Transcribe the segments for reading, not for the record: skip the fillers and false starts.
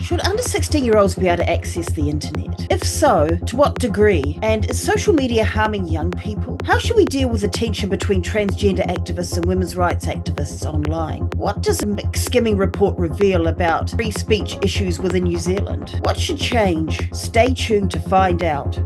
Should under 16-year-olds be able to access the internet? If so, to what degree? And is social media harming young people? How should we deal with the tension between transgender activists and women's rights activists online? What does the McSkimming report reveal about free speech issues within New Zealand? What should change? Stay tuned to find out.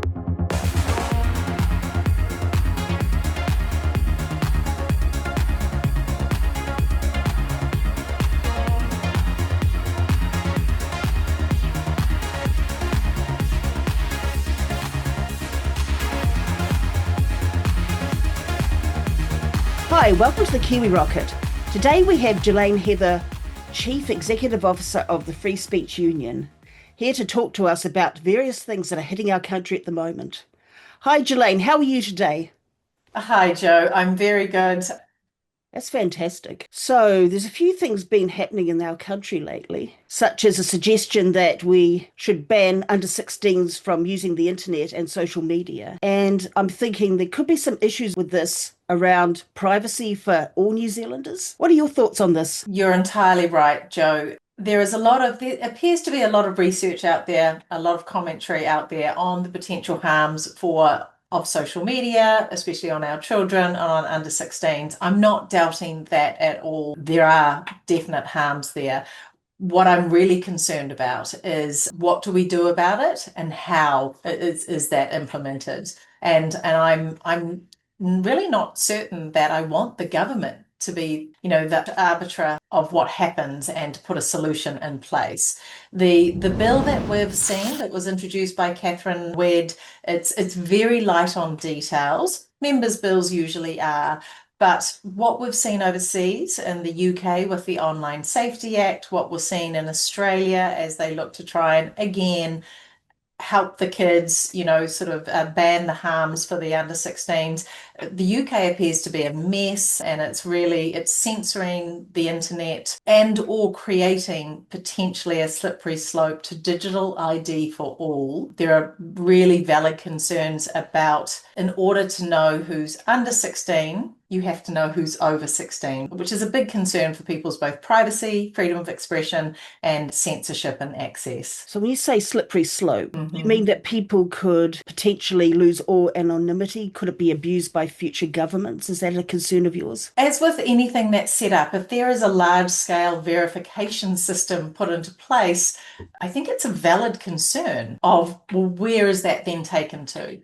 Hi, welcome to the Kiwi Rocket. Today we have Jillaine Heather, Chief Executive Officer of the Free Speech Union, here to talk to us about various things that are hitting our country at the moment. Hi, Jillaine, how are you today? Hi, Joe. I'm very good. That's fantastic. So there's a few things been happening in our country lately, such as a suggestion that we should ban under 16s from using the internet and social media. And I'm thinking there could be some issues with this around privacy for all New Zealanders. What are your thoughts on this? You're entirely right, Joe. There appears to be a lot of research out there, a lot of commentary out there on the potential harms of social media, especially on our children and on under 16s. I'm not doubting that at all. There are definite harms there. What I'm really concerned about is what do we do about it and how is that implemented? And I'm really not certain that I want the government to be, the arbiter of what happens and to put a solution in place. The bill that we've seen that was introduced by Catherine Wedd, it's very light on details. Members' bills usually are. But what we've seen overseas in the UK with the Online Safety Act, what we're seeing in Australia as they look to try and again help the kids, ban the harms for the under 16s. The UK appears to be a mess, and it's censoring the internet and or creating potentially a slippery slope to digital ID for all. There are really valid concerns about, in order to know who's under 16, you have to know who's over 16, which is a big concern for people's both privacy, freedom of expression, and censorship and access. So when you say slippery slope, you mean that people could potentially lose all anonymity? Could it be abused by future governments? Is that a concern of yours? As with anything that's set up, if there is a large-scale verification system put into place, I think it's a valid concern of, well, where is that then taken to?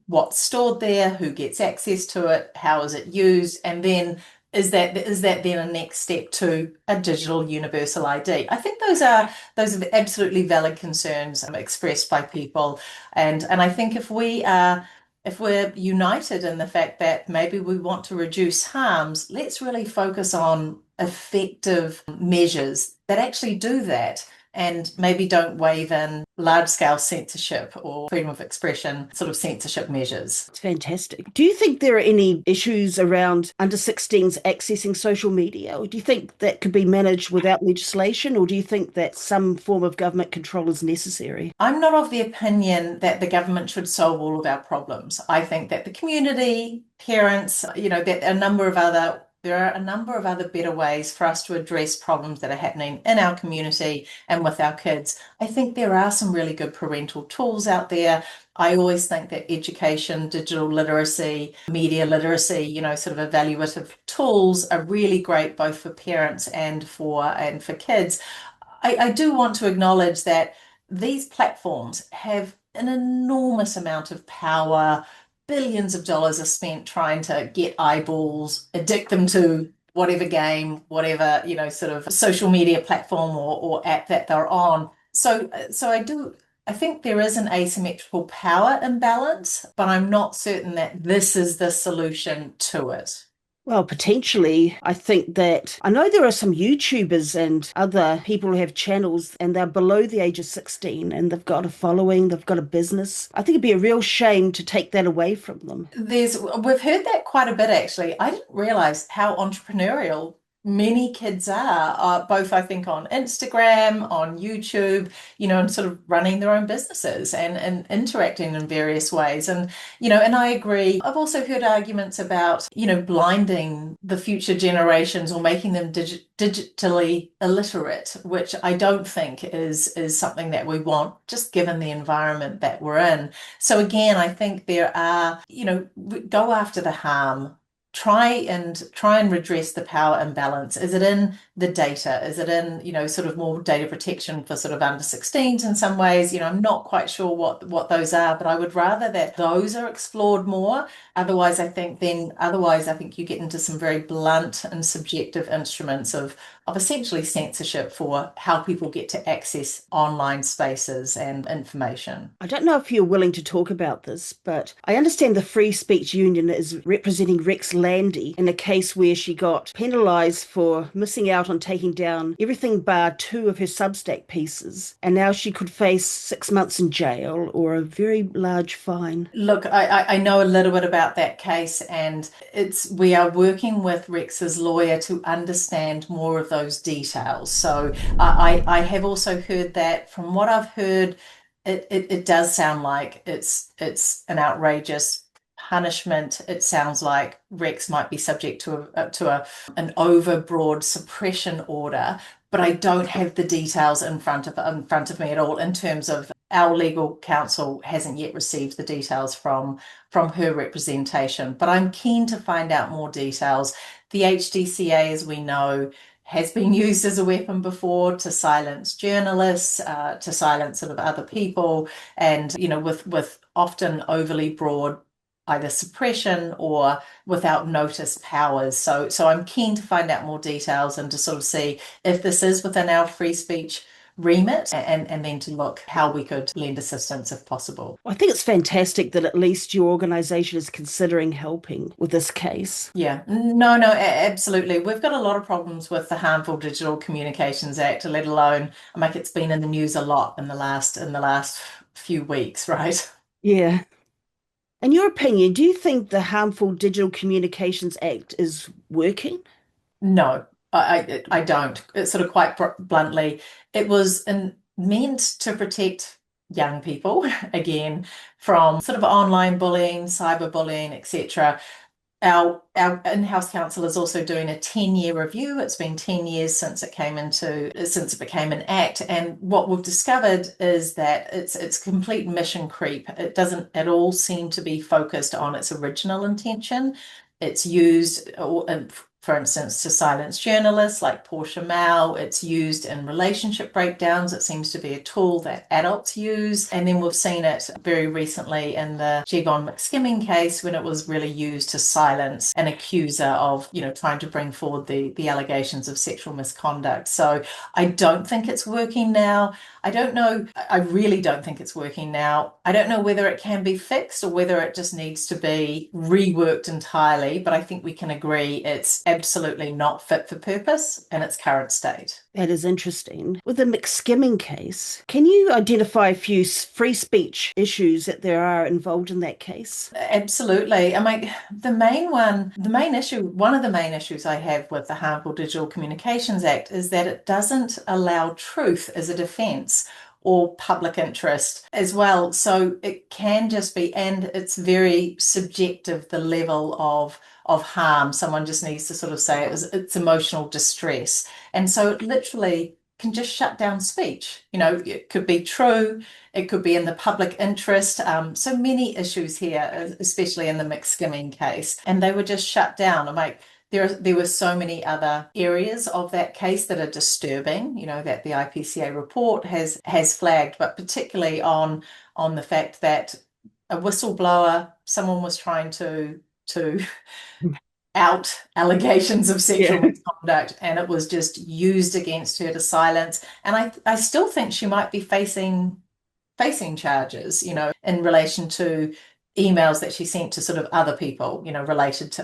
What's stored there, who gets access to it, how is it used, and then is that then a next step to a digital universal ID? I think those are absolutely valid concerns expressed by people, and I think if we're united in the fact that maybe we want to reduce harms, let's really focus on effective measures that actually do that and maybe don't wave in large-scale censorship or freedom of expression sort of censorship measures. It's fantastic. Do you think there are any issues around under 16s accessing social media? Or do you think that could be managed without legislation? Or do you think that some form of government control is necessary? I'm not of the opinion that the government should solve all of our problems. I think that the community, parents, there are a number of other better ways for us to address problems that are happening in our community and with our kids. I think there are some really good parental tools out there. I always think that education, digital literacy, media literacy, sort of evaluative tools are really great both for parents and for kids. I do want to acknowledge that these platforms have an enormous amount of power. Billions of dollars are spent trying to get eyeballs, addict them to whatever game, whatever, sort of social media platform or app that they're on. So I think there is an asymmetrical power imbalance, but I'm not certain that this is the solution to it. Well, potentially, I think that I know there are some YouTubers and other people who have channels and they're below the age of 16 and they've got a following, they've got a business. I think it'd be a real shame to take that away from them. We've heard that quite a bit, actually. I didn't realize how entrepreneurial Many kids are, both I think on Instagram, on YouTube, and sort of running their own businesses and interacting in various ways. And I agree. I've also heard arguments about, blinding the future generations or making them digitally illiterate, which I don't think is something that we want, just given the environment that we're in. So again, I think there are, go after the harm. Try and redress the power imbalance. Is it in the data? Is it in, sort of more data protection for sort of under 16s in some ways? I'm not quite sure what those are, but I would rather that those are explored more. Otherwise I think you get into some very blunt and subjective instruments of essentially censorship for how people get to access online spaces and information. I don't know if you're willing to talk about this, but I understand the Free Speech Union is representing Rex Landy in a case where she got penalised for missing out on taking down everything bar two of her Substack pieces, and now she could face 6 months in jail or a very large fine. Look, I know a little bit about that case, and we are working with Rex's lawyer to understand more of those details. So I have also heard that from what I've heard, it does sound like it's an outrageous punishment. It sounds like Rex might be subject to an overbroad suppression order, but I don't have the details in front of me at all in terms of our legal counsel hasn't yet received the details from her representation. But I'm keen to find out more details. The HDCA, as we know, has been used as a weapon before to silence journalists, to silence sort of other people, and with often overly broad either suppression or without notice powers. So I'm keen to find out more details and to sort of see if this is within our free speech remit, and then to look how we could lend assistance if possible. I think it's fantastic that at least your organisation is considering helping with this case. Yeah, no, absolutely. We've got a lot of problems with the Harmful Digital Communications Act, let alone, like, it's been in the news a lot in the last few weeks, right? Yeah. In your opinion, do you think the Harmful Digital Communications Act is working? No, I don't. It's sort of quite bluntly, it was meant to protect young people again from sort of online bullying, cyberbullying, etc. Our in-house counsel is also doing a 10-year review. It's been 10 years since it became an act. And what we've discovered is that it's complete mission creep. It doesn't at all seem to be focused on its original intention. It's used, for instance, to silence journalists like Portia Mao. It's used in relationship breakdowns. It seems to be a tool that adults use. And then we've seen it very recently in the Jevon McSkimming case, when it was really used to silence an accuser of, trying to bring forward the allegations of sexual misconduct. So I don't think it's working now. I don't know. I really don't think it's working now. I don't know whether it can be fixed or whether it just needs to be reworked entirely, but I think we can agree it's absolutely not fit for purpose in its current state. That is interesting. With the McSkimming case, can you identify a few free speech issues that there are involved in that case? Absolutely. I mean, one of the main issues I have with the Harmful Digital Communications Act is that it doesn't allow truth as a defense or public interest as well. So it can just be, and it's very subjective, the level of harm. Someone just needs to sort of say it's emotional distress. And so it literally can just shut down speech. It could be true, it could be in the public interest. So many issues here, especially in the McSkimming case, and they were just shut down. I'm like, there were so many other areas of that case that are disturbing, that the IPCA report has flagged, but particularly on the fact that a whistleblower, someone was trying to out allegations of sexual misconduct, and it was just used against her to silence. And I still think she might be facing charges, in relation to emails that she sent to sort of other people, related to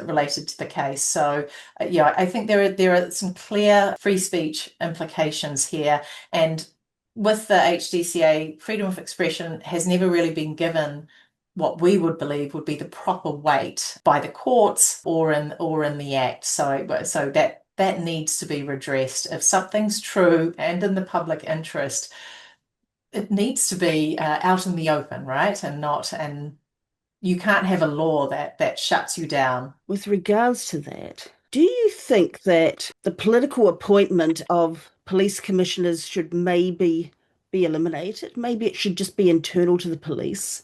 the case. So yeah, I think there are some clear free speech implications here. And with the HDCA, freedom of expression has never really been given what we would believe would be the proper weight by the courts or in the act. So that needs to be redressed. If something's true and in the public interest, it needs to be out in the open, right? And you can't have a law that shuts you down. With regards to that, do you think that the political appointment of police commissioners should maybe be eliminated? Maybe it should just be internal to the police?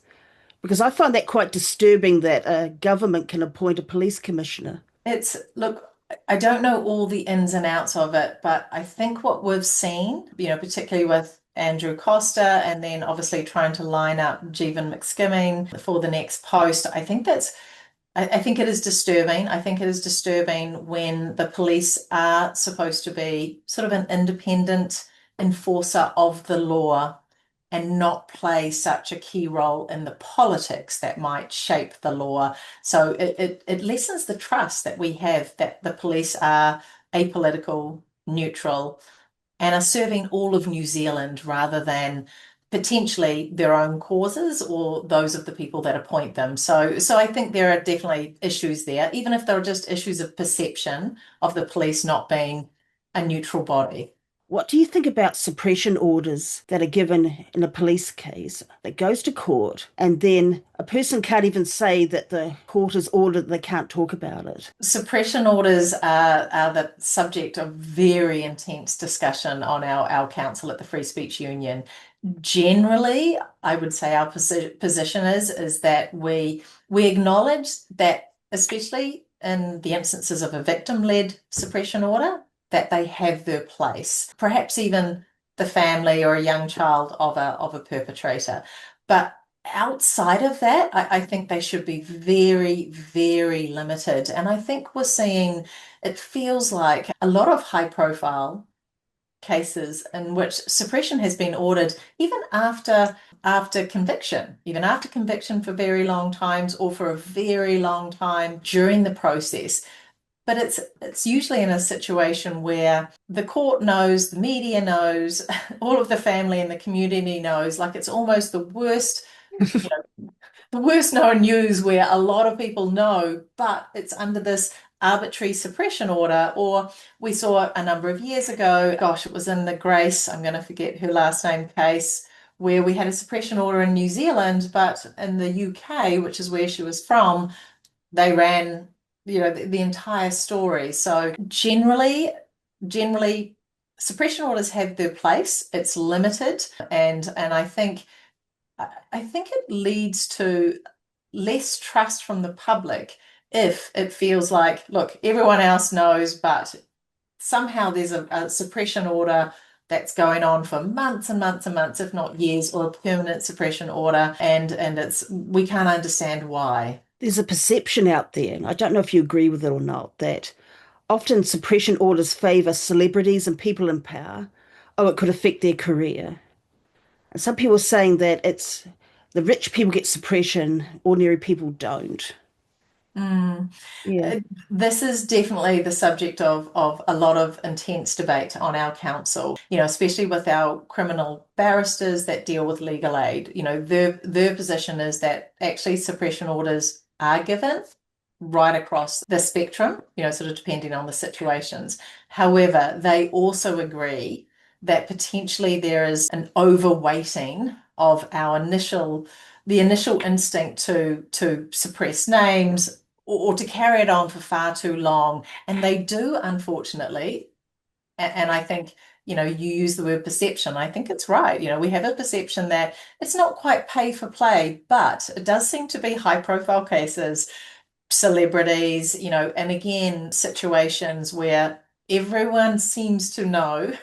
Because I find that quite disturbing that a government can appoint a police commissioner. Look, I don't know all the ins and outs of it, but I think what we've seen, particularly with Andrew Costa and then obviously trying to line up Jevon McSkimming for the next post, I think it is disturbing. I think it is disturbing when the police are supposed to be sort of an independent enforcer of the law and not play such a key role in the politics that might shape the law. So it lessens the trust that we have that the police are apolitical, neutral, and are serving all of New Zealand rather than potentially their own causes or those of the people that appoint them. So I think there are definitely issues there, even if they're just issues of perception of the police not being a neutral body. What do you think about suppression orders that are given in a police case that goes to court and then a person can't even say that the court has ordered they can't talk about it? Suppression orders are the subject of very intense discussion on our council at the Free Speech Union. Generally, I would say our position is that we acknowledge that, especially in the instances of a victim-led suppression order, that they have their place, perhaps even the family or a young child of a perpetrator. But outside of that, I think they should be very, very limited. And I think we're seeing, it feels like a lot of high profile cases in which suppression has been ordered even after conviction, even after conviction for very long times or for a very long time during the process. But it's usually in a situation where the court knows, the media knows, all of the family and the community knows, like it's almost the worst known news where a lot of people know, but it's under this arbitrary suppression order. Or we saw a number of years ago, gosh, it was in the Grace, I'm going to forget her last name case, where we had a suppression order in New Zealand, but in the UK, which is where she was from, they ran the entire story. So generally suppression orders have their place. It's limited, and I think it leads to less trust from the public if it feels like, look, everyone else knows, but somehow there's a suppression order that's going on for months and months and months, if not years, or a permanent suppression order, and we can't understand why. There's a perception out there, and I don't know if you agree with it or not, that often suppression orders favour celebrities and people in power. Oh, it could affect their career. And some people are saying that it's the rich people get suppression, ordinary people don't. Mm. Yeah. This is definitely the subject of a lot of intense debate on our council, especially with our criminal barristers that deal with legal aid. Their position is that actually suppression orders are given right across the spectrum, sort of depending on the situations. However, they also agree that potentially there is an overweighting of the initial instinct to suppress names or to carry it on for far too long. And they do, unfortunately, and I think, you use the word perception. I think it's right. We have a perception that it's not quite pay for play, but it does seem to be high profile cases, celebrities, and again, situations where everyone seems to know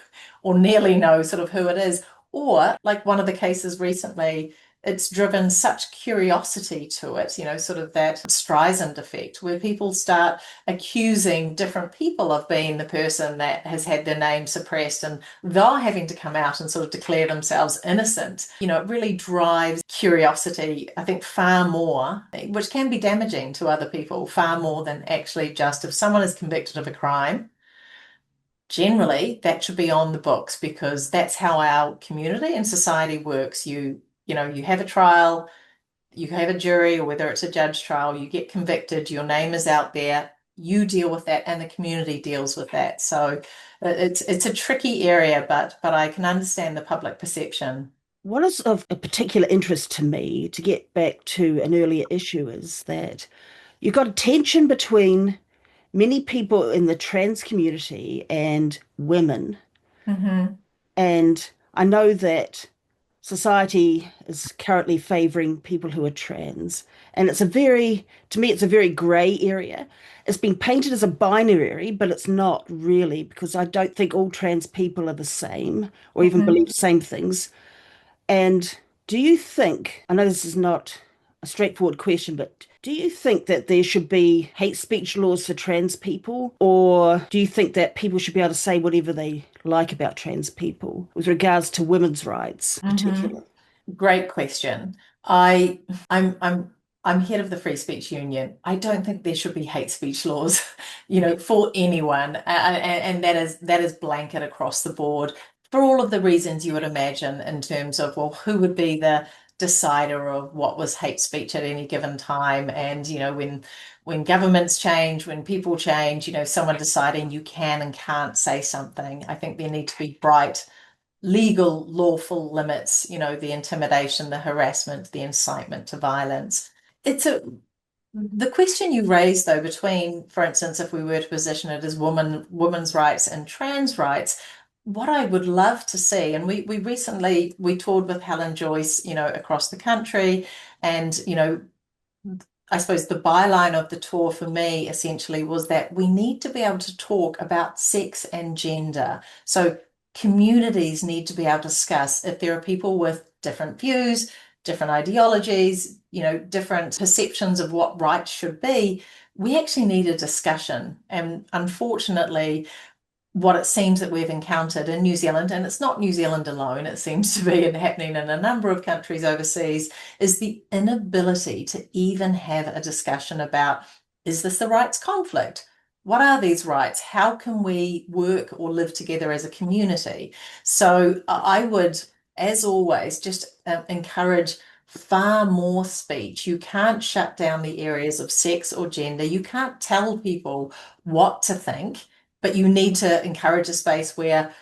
or nearly know sort of who it is. Or like one of the cases recently, it's driven such curiosity to it, sort of that Streisand effect, where people start accusing different people of being the person that has had their name suppressed, and they're having to come out and sort of declare themselves innocent. It really drives curiosity, I think, far more, which can be damaging to other people, far more than actually just if someone is convicted of a crime. Generally, that should be on the books because that's how our community and society works. You have a trial, you have a jury, or whether it's a judge trial, you get convicted, your name is out there, you deal with that and the community deals with that. So it's a tricky area, but I can understand the public perception. What is of a particular interest to me, to get back to an earlier issue, is that you've got a tension between many people in the trans community and women. Hmm. And I know that society is currently favoring people who are trans. And to me, it's a very grey area. It's been painted as a binary, but it's not really, because I don't think all trans people are the same or even believe Hmm. the same things. And do you think, I know this is not a straightforward question, but do you think that there should be hate speech laws for trans people? Or do you think that people should be able to say whatever they like about trans people with regards to women's rights, Hmm. particularly? Great question. I I'm head of the Free Speech Union. I don't think there should be hate speech laws, for anyone, and that is blanket across the board for all of the reasons you would imagine in terms of, well, who would be the decider of what was hate speech at any given time, and when governments change, when people change, someone deciding you can and can't say something. I think there need to be bright legal, lawful limits, the intimidation, the harassment, the incitement to violence. It's the question you raised though, between, for instance, if we were to position it as women's rights and trans rights, what I would love to see, and we recently we toured with Helen Joyce, across the country, and I suppose the byline of the tour for me essentially was that we need to be able to talk about sex and gender. So communities need to be able to discuss if there are people with different views, different ideologies, different perceptions of what rights should be. We actually need a discussion. And unfortunately, what it seems that we've encountered in New Zealand, and it's not New Zealand alone, it seems to be happening in a number of countries overseas, is the inability to even have a discussion about, is this the rights conflict? What are these rights? How can we work or live together as a community? So I would, as always, just encourage far more speech. You can't shut down the areas of sex or gender. You can't tell people what to think, but you need to encourage a space where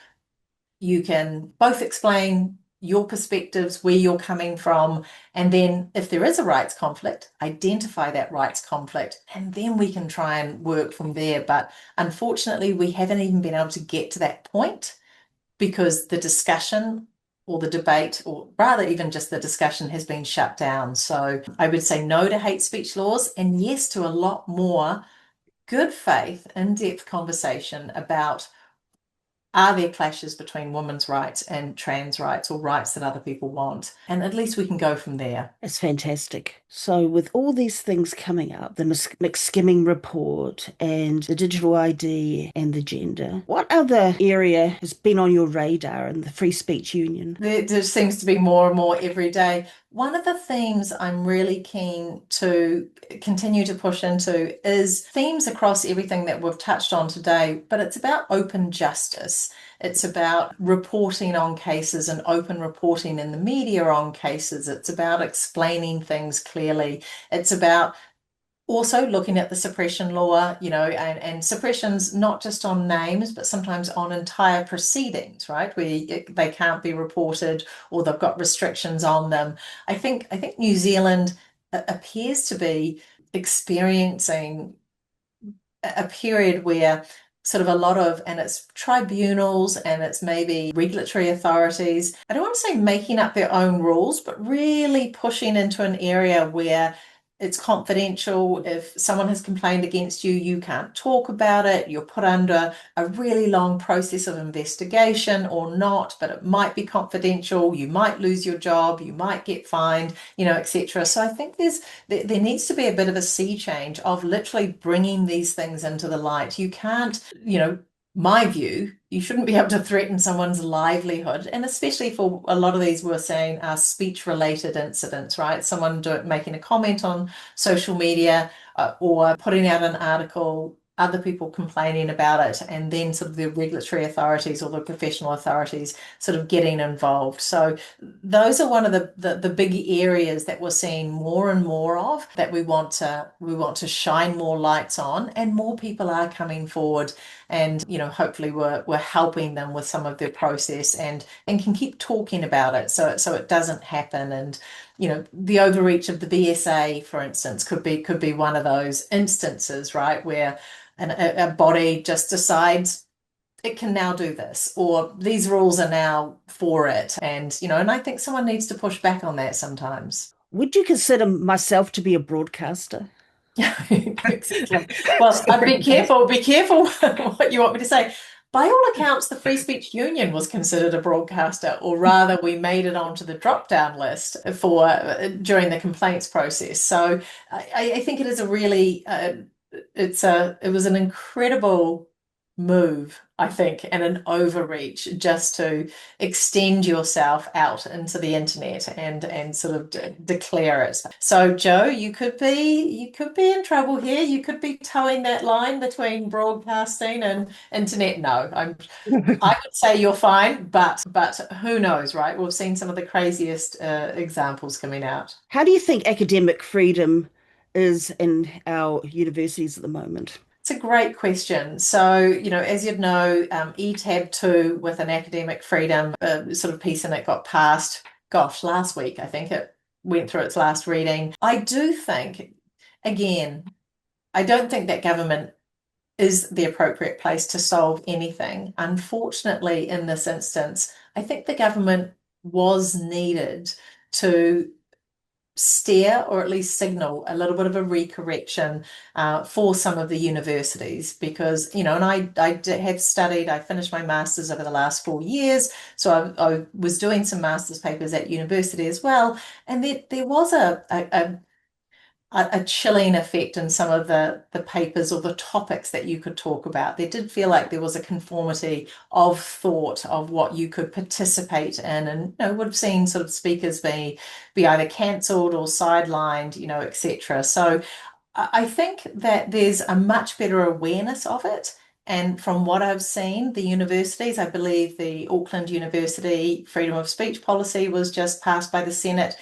you can both explain your perspectives, where you're coming from, and then if there is a rights conflict, identify that rights conflict, and then we can try and work from there. But unfortunately, we haven't even been able to get to that point because the discussion or the debate, or rather even just the discussion, has been shut down. So I would say no to hate speech laws and yes to a lot more good faith, in-depth conversation about, are there clashes between women's rights and trans rights, or rights that other people want? And at least we can go from there. It's fantastic. So, with all these things coming up, the McSkimming report and the digital ID and the gender, what other area has been on your radar in the Free Speech Union? There seems to be more and more every day. One of the themes I'm really keen to continue to push into is themes across everything that we've touched on today, but it's about open justice. It's about reporting on cases and open reporting in the media on cases. It's about explaining things clearly. It's about also looking at the suppression law, and suppressions not just on names, but sometimes on entire proceedings, right? Where they can't be reported or they've got restrictions on them. I think New Zealand appears to be experiencing a period where sort of a lot of, and it's tribunals and it's maybe regulatory authorities, I don't want to say making up their own rules, but really pushing into an area where it's confidential. If someone has complained against you, you can't talk about it. You're put under a really long process of investigation or not, but it might be confidential. You might lose your job. You might get fined, etc. So I think there needs to be a bit of a sea change of literally bringing these things into the light. You can't, my view, you shouldn't be able to threaten someone's livelihood, and especially for a lot of these we're saying are speech-related incidents, right? Someone making a comment on social media, or putting out an article, other people complaining about it, and then sort of the regulatory authorities or the professional authorities sort of getting involved. So those are one of the big areas that we're seeing more and more of, that we want to shine more lights on, and more people are coming forward, and hopefully we're helping them with some of their process, and can keep talking about it, so it doesn't happen. And the overreach of the BSA, for instance, could be one of those instances, right, where a body just decides it can now do this, or these rules are now for it. And I think someone needs to push back on that sometimes. Would you consider myself to be a broadcaster? Exactly. Well, I'd be careful what you want me to say. By all accounts, the Free Speech Union was considered a broadcaster, or rather, we made it onto the drop-down list for during the complaints process. So I think it is a really it was an incredible move, I think, and an overreach just to extend yourself out into the internet and sort of declare it. So, Joe, you could be in trouble here. You could be towing that line between broadcasting and internet. No, I would say you're fine, but who knows, right? We've seen some of the craziest examples coming out. How do you think academic freedom is in our universities at the moment? It's a great question. So, as you'd know, ETAB 2 with an academic freedom sort of piece in it got passed, gosh, last week, I think it went through its last reading. I do think, again, I don't think that government is the appropriate place to solve anything. Unfortunately, in this instance, I think the government was needed to steer, or at least signal, a little bit of a recorrection for some of the universities, because and have studied. I finished my master's over the last 4 years, so I was doing some master's papers at university as well, and there was a chilling effect in some of the papers or the topics that you could talk about. There did feel like there was a conformity of thought of what you could participate in, and would have seen sort of speakers be either cancelled or sidelined, etc. So I think that there's a much better awareness of it. And from what I've seen, the universities, I believe the Auckland University freedom of speech policy was just passed by the Senate.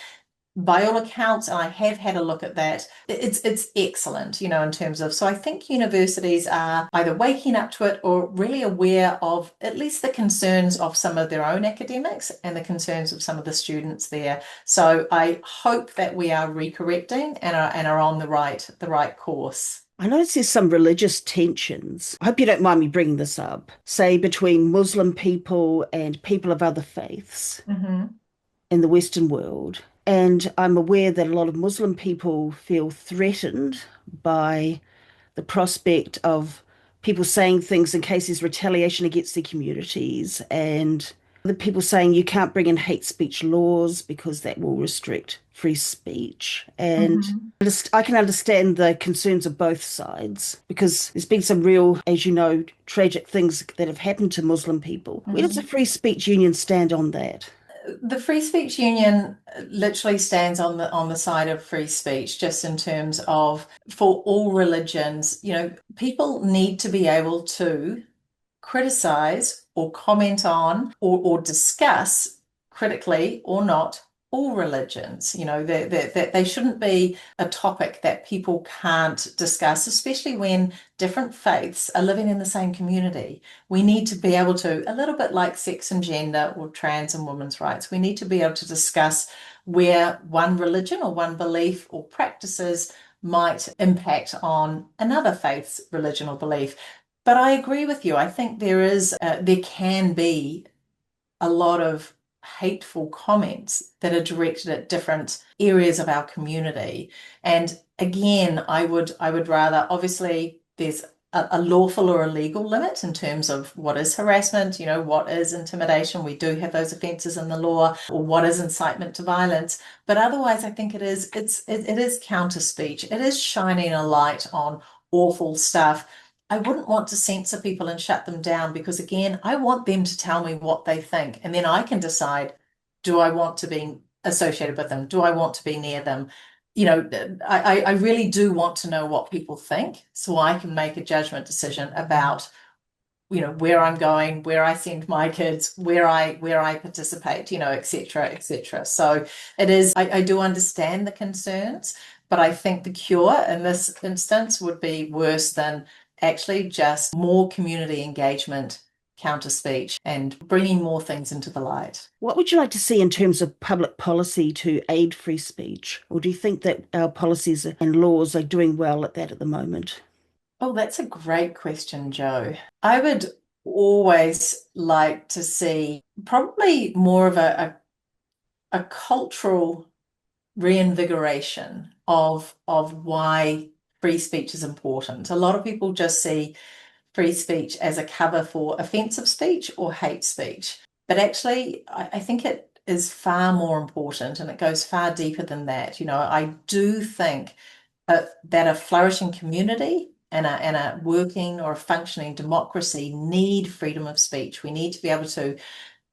By all accounts, and I have had a look at that, it's excellent, in terms of, so I think universities are either waking up to it or really aware of at least the concerns of some of their own academics and the concerns of some of the students there. So I hope that we are recorrecting and are on the right course. I notice there's some religious tensions. I hope you don't mind me bringing this up, say between Muslim people and people of other faiths Mm-hmm. in the Western world. And I'm aware that a lot of Muslim people feel threatened by the prospect of people saying things in case there's retaliation against their communities, and the people saying you can't bring in hate speech laws because that will restrict free speech. And Mm-hmm. I can understand the concerns of both sides, because there's been some real, as you know, tragic things that have happened to Muslim people. Where does the Mm-hmm. Free Speech Union stand on that? The Free Speech Union literally stands on the side of free speech, just in terms of, for all religions, people need to be able to criticize or comment on, or discuss critically or not, all religions. That they shouldn't be a topic that people can't discuss, especially when different faiths are living in the same community. We need to be able to, a little bit like sex and gender or trans and women's rights, we need to be able to discuss where one religion or one belief or practices might impact on another faith's religion or belief. But I agree with you. I think there can be a lot of hateful comments that are directed at different areas of our community. And again, I would rather, obviously, there's a lawful or a legal limit in terms of what is harassment, what is intimidation. We do have those offences in the law, or what is incitement to violence. But otherwise, I think it is counter speech. It is shining a light on awful stuff. I wouldn't want to censor people and shut them down, because, again, I want them to tell me what they think, and then I can decide, do I want to be associated with them? Do I want to be near them? I really do want to know what people think, so I can make a judgment decision about where I'm going, where I send my kids, where I participate, et cetera, et cetera. So it is, I do understand the concerns, but I think the cure in this instance would be worse than actually just more community engagement, counter speech, and bringing more things into the light. What would you like to see in terms of public policy to aid free speech? Or do you think that our policies and laws are doing well at that at the moment? Oh, that's a great question, Joe. I would always like to see probably more of a cultural reinvigoration of why free speech is important. A lot of people just see free speech as a cover for offensive speech or hate speech. But actually, I think it is far more important and it goes far deeper than that. I do think that a flourishing community and a working or a functioning democracy need freedom of speech. We need to be able to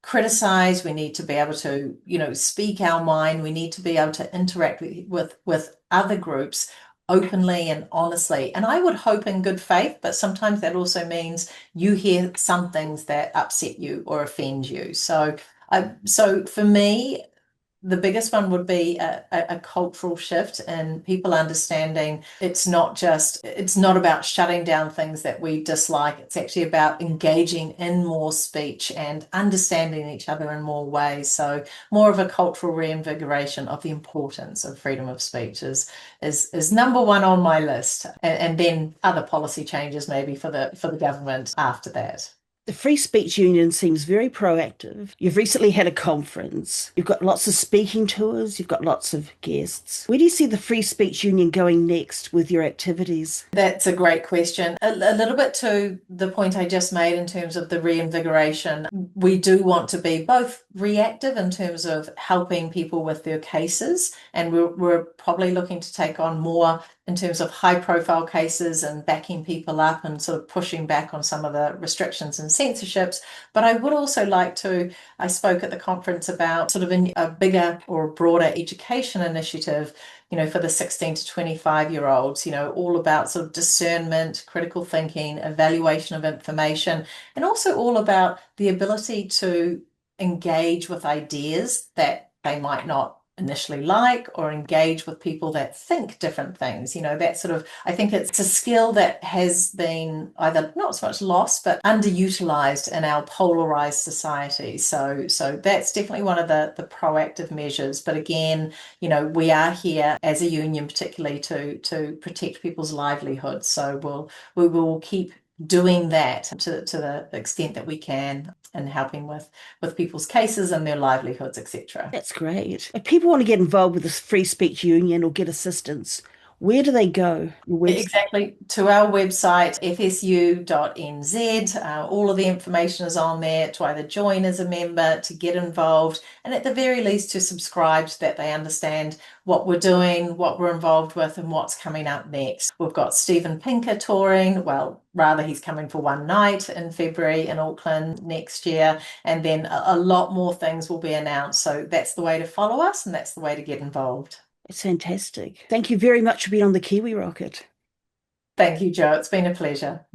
criticize, we need to be able to speak our mind, we need to be able to interact with other groups openly and honestly, and I would hope in good faith, but sometimes that also means you hear some things that upset you or offend you. So for me, the biggest one would be a cultural shift and people understanding it's not about shutting down things that we dislike. It's actually about engaging in more speech and understanding each other in more ways. So more of a cultural reinvigoration of the importance of freedom of speech is number one on my list. And then other policy changes maybe for the government after that. The Free Speech Union seems very proactive. You've recently had a conference. You've got lots of speaking tours. You've got lots of guests. Where do you see the Free Speech Union going next with your activities? That's a great question. A little bit to the point I just made in terms of the reinvigoration. We do want to be both reactive in terms of helping people with their cases, and we're probably looking to take on more in terms of high profile cases and backing people up and sort of pushing back on some of the restrictions and censorships. But I would also like to, I spoke at the conference about sort of a bigger or broader education initiative, for the 16 to 25-year-olds, all about sort of discernment, critical thinking, evaluation of information, and also all about the ability to engage with ideas that they might not initially like, or engage with people that think different things. That sort of, I think it's a skill that has been either not so much lost, but underutilized in our polarized society. So that's definitely one of the proactive measures. But again, we are here as a union, particularly to protect people's livelihoods. So we will keep doing that to the extent that we can and helping with people's cases and their livelihoods, etc. That's great. If people want to get involved with the Free Speech Union or get assistance, where do they go? Your website? Exactly, to our website, fsu.nz. All of the information is on there to either join as a member, to get involved, and at the very least to subscribe so that they understand what we're doing, what we're involved with, and what's coming up next. We've got Stephen Pinker touring. Well, rather, he's coming for one night in February in Auckland next year, and then a lot more things will be announced. So that's the way to follow us, and that's the way to get involved. It's fantastic. Thank you very much for being on the Kiwi Rocket. Thank you, Joe. It's been a pleasure.